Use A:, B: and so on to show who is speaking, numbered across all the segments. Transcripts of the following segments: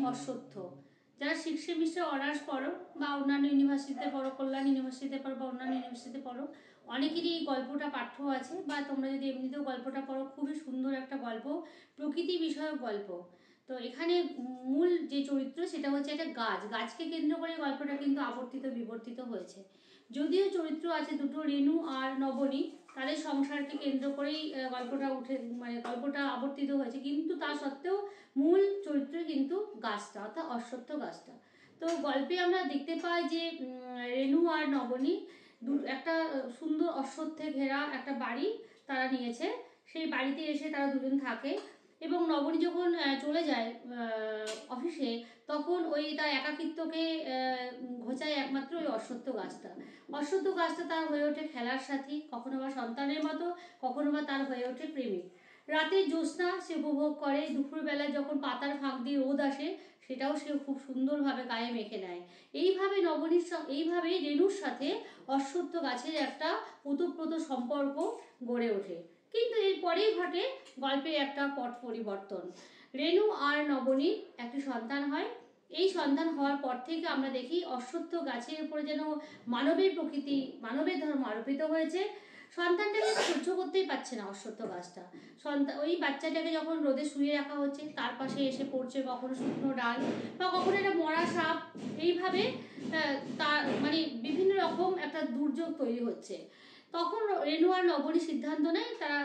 A: অশ্বত্থ। যারা 6 semester honours পড়ো বা অন্যান্য ইউনিভার্সিটিতে পড়ো, কল্যাণ ইউনিভার্সিটিতে পড়ো বা অন্যান্য ইউনিভার্সিটিতে পড়ো, অনেকেরই এই গল্পটা পাঠ্য আছে, বা তোমরা যদি এমনিতেও গল্পটা পড়ো, খুবই সুন্দর একটা গল্প, প্রকৃতি বিষয়ক গল্প। তো এখানে মূল যে চরিত্র সেটা হচ্ছে একটা গাছকে কেন্দ্র করে গল্পটা কিন্তু আবর্তিত বিবর্তিত হয়েছে। যদিও চরিত্র আছে দুটো, রেণু আর নবনী, তাদের সংসারকে কেন্দ্র করেই গল্পটা আবর্তিত হয়েছে, কিন্তু তা সত্ত্বেও মূল চরিত্র কিন্তু গাছটা, অর্থাৎ অশ্বত্থ গাছটা। তো গল্পে আমরা দেখতে পাই যে রেণু আর নবনী একটা সুন্দর অশ্বত্থে ঘেরা একটা বাড়ি তারা নিয়েছে। সেই বাড়িতে এসে তারা দুজন থাকে, এবং নবনী যখন চলে যায় অফিসে, তখন ওই তার একাকিত্বকে ঘোচায় একমাত্র ওই অশ্বত্থ গাছটা তার হয়ে ওঠে খেলার সাথী, কখনো বা সন্তানের মতো, কখনো বা তার হয়ে ওঠে প্রেমিক। রাতের জ্যোৎস্না সে উপভোগ করে, দুপুরবেলা যখন পাতার ফাঁক দিয়ে রোদ আসে সেটাও সে খুব সুন্দরভাবে গায়ে মেখে নেয়। এইভাবে রেণুর সাথে অশ্বত্থ গাছের একটা ওতপ্রোত সম্পর্ক গড়ে ওঠে। কিন্তু এরপরেই ঘটে গল্পে একটা পট পরিবর্তন। রেণু আর নবনীর একটি সন্তান হয়। এই সন্তান হওয়ার পর থেকে আমরা দেখি অশ্বত্থ গাছের উপরে যেন মানবের প্রকৃতি, মানবের ধর্ম আরোপিত হয়েছে। সন্তানটাকে সহ্য করতেই পারছে না অশ্বত্থ গাছটা। ওই বাচ্চাটাকে যখন রোদে শুয়ে রাখা হচ্ছে, তার পাশে এসে পড়ছে কখনো শুকনো ডাল বা কখনো একটা মরা সাপ। এইভাবে তার বিভিন্ন রকম একটা দুর্যোগ তৈরি হচ্ছে। তখন রেণু আর নবনী সিদ্ধান্ত নেয় তারা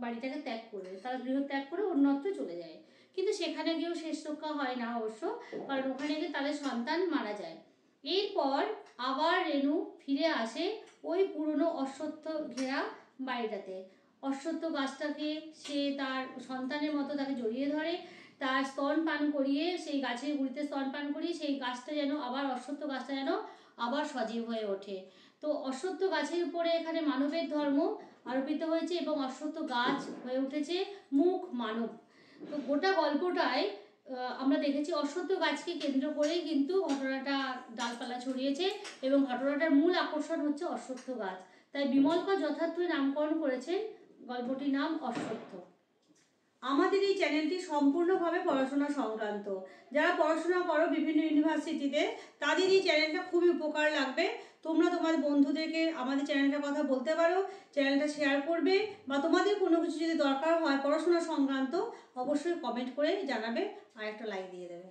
A: বাড়িটাকে ত্যাগ করবে, তারা গৃহ ত্যাগ করে অন্যত্র চলে যায়। কিন্তু সেখানে গিয়েও শেষ রক্ষা হয় না অবশ্য, কারণ ওখানে গিয়ে তাদের সন্তান মারা যায়। এরপর আবার রেণু ফিরে আসে ওই পুরনো অশ্বত্থ ঘেরা বাড়িটাতে। অশ্বত্থ গাছটাকে সে তার সন্তানের মতো তাকে জড়িয়ে ধরে, তার স্তন পান করিয়ে, সেই গাছের গুড়িতে স্তন পান করিয়ে সেই গাছটা যেন আবার, অশ্বত্থ গাছটা যেন আবার সজীব হয়ে ওঠে। তো অশ্বত্থ গাছের উপরে এখানে মানবের ধর্ম আরোপিত হয়েছে, এবং অশ্বত্থ গাছ হয়ে উঠেছে মুখ মানব। তো গোটা গল্পটায় আমরা দেখেছি অশ্বত্থ গাছকে কেন্দ্র করেই কিন্তু ঘটনাটা ডালপালা ছড়িয়েছে, এবং ঘটনাটার মূল আকর্ষণ হচ্ছে অশ্বত্থ গাছ। তাই বিমলকর যথার্থই নামকরণ করেছেন গল্পটির নাম অশ্বত্থ।
B: আমাদের এই চ্যানেলটি সম্পূর্ণভাবে পড়াশোনা সংক্রান্ত। যারা পড়াশোনা করো বিভিন্ন ইউনিভার্সিটিতে, তাদের এই চ্যানেলটা খুবই উপকার লাগবে। তোমরা তোমাদের বন্ধুদেরকে আমাদের চ্যানেলটার কথা বলতে পারো, চ্যানেলটা শেয়ার করবে, বা তোমাদের কোনো কিছু যদি দরকার হয় পড়াশোনা সংক্রান্ত, অবশ্যই কমেন্ট করে জানাবে আর একটা লাইক দিয়ে দেবে।